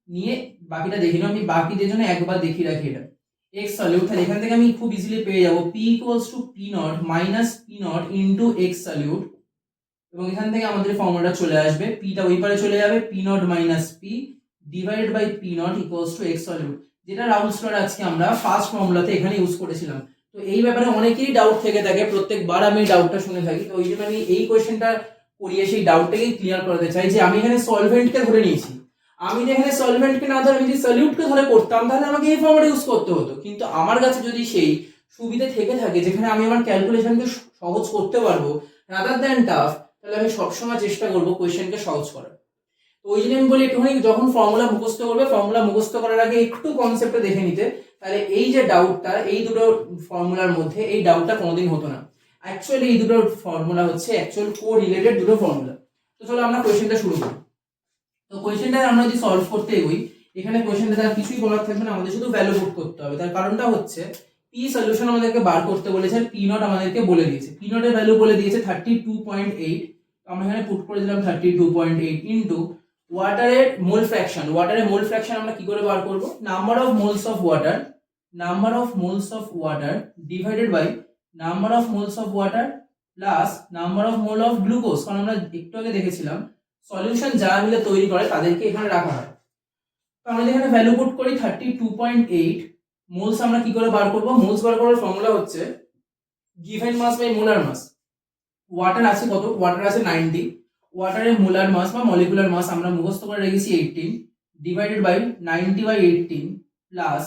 নিয়ে বাকিটা দেখে নিও। আমি বাকিদের জন্য একবার দেখিয়ে রাখি এটা এক্স সলিউট। তাহলে এখান থেকে আমি খুব ইজিলি পেয়ে যাবো P equals to P naught minus P not into x solute, এবং এখান থেকে আমাদের ফর্মুলাটা চলে আসবে, পিটা ওই পারে চলে যাবে, P naught minus P divided by P naught equals to X solute, যেটা রাউলস ল আজকে আমরা ফার্স্ট ফর্মুলাতে এখানে ইউজ করেছিলাম। তো এই ব্যাপারে অনেকেরই ডাউট থেকে থাকে, প্রত্যেকবার আমি ডাউটটা শুনে থাকি, তো ওই জন্য আমি এই কোয়েশ্চেনটা করিয়ে সেই ডাউটটাকেই ক্লিয়ার করতে চাই যে আমি এখানে সলভেন্টকে ধরে নিয়েছি। আমি যদি এখানে সলভেন্টকে না ধরে আমি যদি সলিউটকে ধরে করতাম তাহলে আমাকে এই ফর্মুলা ইউজ করতে হতো। কিন্তু আমার কাছে যদি সেই সুবিধা থেকে থাকে যেখানে আমি আমার ক্যালকুলেশনকে সহজ করতে পারবো রাদার দ্যান টাফ, তাহলে আমি সবসময় চেষ্টা করবো কোয়েশ্চেনকে সহজ করার। তো ওই জন্য আমি বলি একটুখানি যখন ফর্মুলা মুখস্থ করবে, ফর্মুলা মুখস্থ করার আগে একটু কনসেপ্টটা দেখে নিতে, তাহলে এই যে ডাউটটা এই দুটো ফর্মুলার মধ্যে এই ডাউটটা কোনোদিন হতো না। অ্যাকচুয়ালি এই দুটো ফর্মুলা হচ্ছে অ্যাকচুয়াল কো রিলেটেড দুটো ফর্মুলা। তো চলো আমরা কোয়েশ্চেনটা শুরু করি। তো কোয়েশ্চেনটা আমরা যদি সলভ করতে এগোই, এখানে কোয়েশ্চেনটা তার কিছুই করার থাকবে না, আমাদের শুধু ভ্যালু পুট করতে হবে। তার কারণটা হচ্ছে পি সলিউশন আমাদেরকে বার করতে বলেছে, পি নট আমাদেরকে বলে দিয়েছে, পি নটের ভ্যালু বলে দিয়েছে 32.8। আমরা এখানে পুট করে দিলাম 32.8 ইনটু ওয়াটারের মোল ফ্র্যাকশন। ওয়াটারের মোল ফ্র্যাকশন আমরা কি করে বার করব, number of moles of water divided by number of moles of water plus number of mole of glucose. কারণ আমরা একটু আগে দেখেছিলাম সলিউশন যারা মিলে তৈরি করে তাদেরকে এখানে রাখা হয়। তো আমরা এখানে ভ্যালু পুট করি 32.8, মোলস আমরা কি করে বার করব, মোলস বার করার ফর্মুলা হচ্ছে given mass by molar mass. Water আছে কত, ওয়াটার আছে 90, ওয়াটারের মোলার মাস বা মলিকুলার মাস আমরা মুখস্থ করে রেখেছি 18 ডিভাইডেড বাই 90/18 প্লাস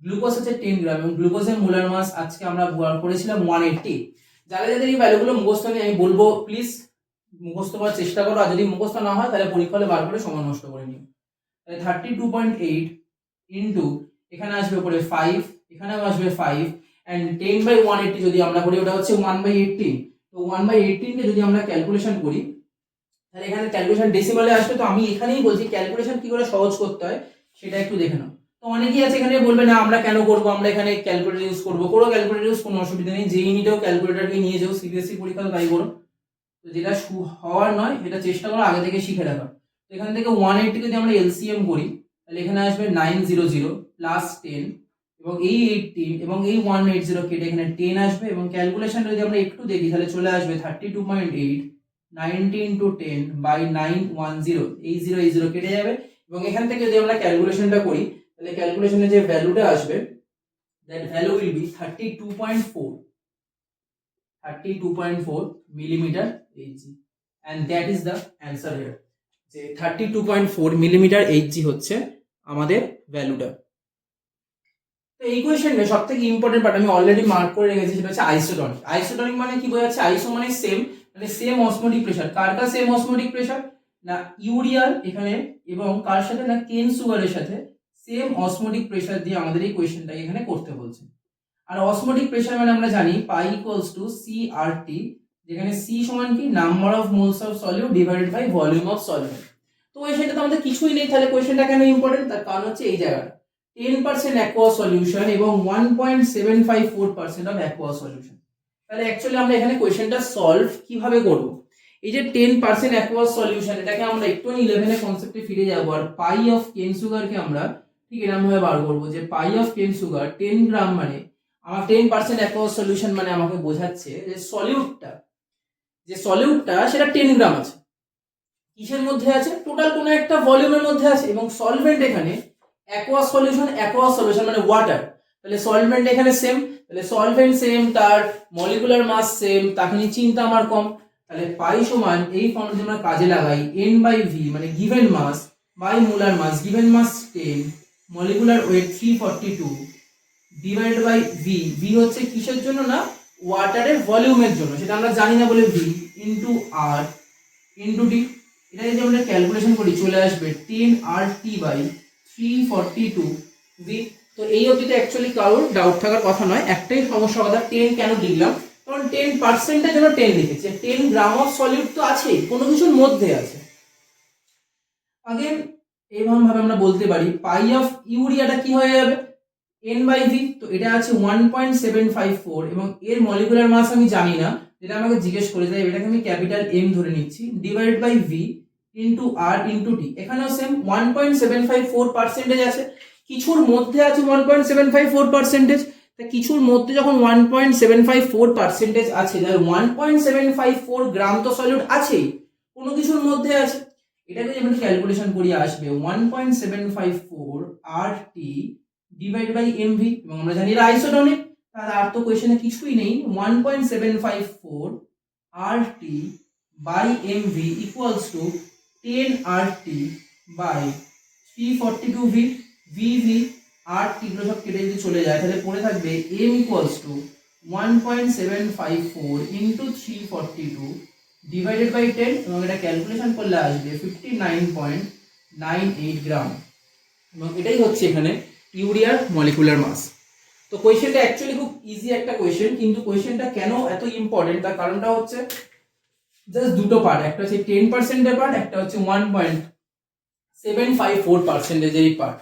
গ্লুকোজ আছে 10 গ্রাম, এবং গ্লুকোজের মোলার মাস আজকে আমরা বার করেছিলাম 180। যাদের এই ভ্যালুগুলো মুখস্থ নেই আমি বলবো প্লিজ মুখস্থ করার চেষ্টা করো, আর যদি মুখস্থ না হয় তাহলে পরীক্ষা হলে বার করে সময় নষ্ট করে নিও। তাহলে 32.8 ইনটু এখানে আসবে উপরে 5, এখানেও আসবে 5, এন্ড 10/180 যদি আমরা করি ওটা হচ্ছে 1/18। তো 1/18 কে যদি আমরা ক্যালকুলেশন করি তাহলে এখানে ক্যালকুলেশন ডেসিমালে আসবে। তো আমি এখানেই বলছি ক্যালকুলেশন কি করে সহজ করতে হয় সেটা একটু দেখে নাও। তো অনেকেই আছে এখানে বলবে না আমরা কেন করব, আমরা এখানে ক্যালকুলেটর ইউজ করব, কোনো ক্যালকুলেটর ইউজ কোনো অসুবিধা নেই, যেই নিটেও ক্যালকুলেটরকে নিয়ে যাও, সিবিএসসি পরীক্ষা তাই করো। তো যেটা হওয়ার নয় সেটা চেষ্টা করো আগে থেকে শিখে রাখা। তো এখান থেকে 180 যদি আমরা এলসিএম করি তাহলে এখানে আসবে 900 প্লাস 10, এবং এই 18 এবং এই 180 কেটে এখানে 10 আসবে, এবং ক্যালকুলেশন যদি আমরা একটু দেখি তাহলে চলে আসবে 32.8 90 into 10 by 910, এই 0 কেটে যাবে, এবং এখান থেকে যদি আমরা ক্যালকুলেশনটা করি তাহলে ক্যালকুলেশনে যে ভ্যালুটা আসবে that value will be 32.4 millimeter Hg, and that is the answer here, যে 32.4 millimeter Hg হচ্ছে আমাদের ভ্যালুটা। তো এই কোয়েশ্চেনে সবথেকে ইম্পর্টেন্ট পার্ট আমি অলরেডি মার্ক করে রেখেছি, সেটা হচ্ছে আইসোটনিক। আইসোটনিক মানে কি বোঝাচ্ছে, আইসো মানে সেম, মানে সেম অসমোটিক প্রেসার, কার সেম অসমোটিক প্রেসার না ইউরিয়ার এখানে, এবং কার সাথে না কেন সুগারের সাথে সেম অসমোটিক প্রেসার দিয়ে আমাদের এই কোয়েশ্চেনটাকে এখানে করতে বলছে। আর অসমোটিক প্রেসার মানে আমরা জানি পাই ইকুয়ালস টু CRT, যেখানে C সমান কি number of moles of solute divided by volume of solute. তো কোয়েশ্চেনটা তো আমাদের কিছুই নেই, তাহলে কোয়েশ্চেনটা কেন ইম্পর্টেন্ট, তার কারণ হচ্ছে এই জায়গাটা 10% অ্যাকোয়াস সলিউশন এবং 1.754% অফ অ্যাকোয়াস সলিউশন। তাহলে অ্যাকচুয়ালি আমরা এখানে কোয়েশ্চেনটা সলভ কিভাবে করব, এই যে 10% অ্যাকোয়াস সলিউশন এটাকে আমরা একটু 11 এর কনসেপ্টে ফিরে যাব, আর পাই অফ কেন সুগারকে আমরা ঠিক এরকম ভাবে বার করব যে পাই অফ কেন সুগার 10 গ্রাম মানে আমার 10% অ্যাকোয়াস সলিউশন মানে আমাকে বোঝাচ্ছে যে সলিউটটা সেটা 10 গ্রাম আছে, কিসের মধ্যে আছে, টোটাল কোনো একটা ভলিউমের মধ্যে আছে, এবং সলভেন্ট এখানে অ্যাকোয়াস সলিউশন মানে ওয়াটার, তাহলে সলভেন্ট এখানে সেম, তাহলে সলভেন্ট সেম, তার মলিকুলার মাস সেম, তাকে নিয়ে চিন্তা আমার কম। তাহলে পাই সমান এই ফর্মুলা যদি আমরা কাজে লাগাই n/v মানে given mass by molar mass, given mass 10, molecular weight 342 divided by v হচ্ছে কিসের জন্য না ওয়াটারের ভলিউমের জন্য, সেটা আমরা জানি না বলে v into r into d, এটা যদি আমরা ক্যালকুলেশন করি চলে আসবে 10RT বাই 342 v। তো এই অবধি তো অ্যাকচুয়ালি কারোর ডাউট থাকার কথা নয়, একটাই সমস্যা কথা 10 কেন লিখলাম, কারণ 10% এর জন্য 10 লিখেছি, 10 গ্রাম অফ সলিউট তো আছে, কোনো কিছুর মধ্যে আছে। আগে এইভাবে ভাবে আমরা বলতে পারি পাই অফ ইউরিয়াটা কি হয়ে যাবে n/v, তো এটা আছে 1.754 এবং এর মলিকুলার মাস আমি জানি না, যেটা আমাকে জিজ্ঞেস করে যায়, এটাকে আমি ক্যাপিটাল M ধরে নিচ্ছি, divided by v into r into d, এখানেও সেম 1.754% আছে, কিছুর মধ্যে আছে 1.754%, তা কিছুর মধ্যে যখন 1.754% আছে, তাহলে 1.754 গ্রাম তো সলিউট আছেই, কোনো কিছুর মধ্যে আছে, এটাকে যদি আমরা ক্যালকুলেশন করি আসবে 1.754 RT ডিভাইড বাই mv, এবং আমরা জানি এটা আইসোটনিক, তাহলে আর তো কোশ্চেনে কিছুই নেই, 1.754 RT by mv equals to 10 RT by 342 v, vv RT গুলো সব কেটে যদি চলে যায় তাহলে পড়ে থাকবে m equals to 1.754 into 342 divided by 10, এবং এটা ক্যালকুলেশন করলে আসবে 59.98 গ্রাম, এবং এটাই হচ্ছে এখানে ইউরিয়ার মলিকুলার মাস। তো কোয়েশ্চেনটা অ্যাকচুয়ালি খুব ইজি একটা কোয়েশ্চেন, কিন্তু কোয়েশ্চেনটা কেন এত ইম্পর্টেন্ট তার কারণটা হচ্ছে জাস্ট দুটো পার্ট, একটা হচ্ছে 10% এর পার্ট, একটা হচ্ছে 1.754% এর পার্ট।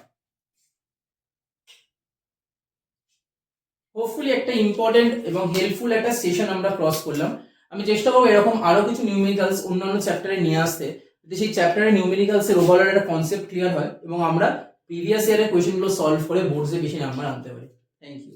হোপফুলি একটা ইম্পর্টেন্ট এবং হেল্পফুল একটা সেশন আমরা ক্রস করলাম। আমি চেষ্টা করবো এরকম আরো কিছু নিউমেরিক্যালস অন্যান্য চ্যাপ্টারে নিয়ে আসতে, যাতে সেই চ্যাপ্টারে নিউমেরিক্যালস এর ওভারঅল একটা কনসেপ্ট ক্লিয়ার হয় এবং আমরা প্রিভিয়াস ইয়ারের কোয়েশ্চেনগুলো সলভ করে বোর্ডসে বেশি নাম্বার আনতে পারি। Thank you.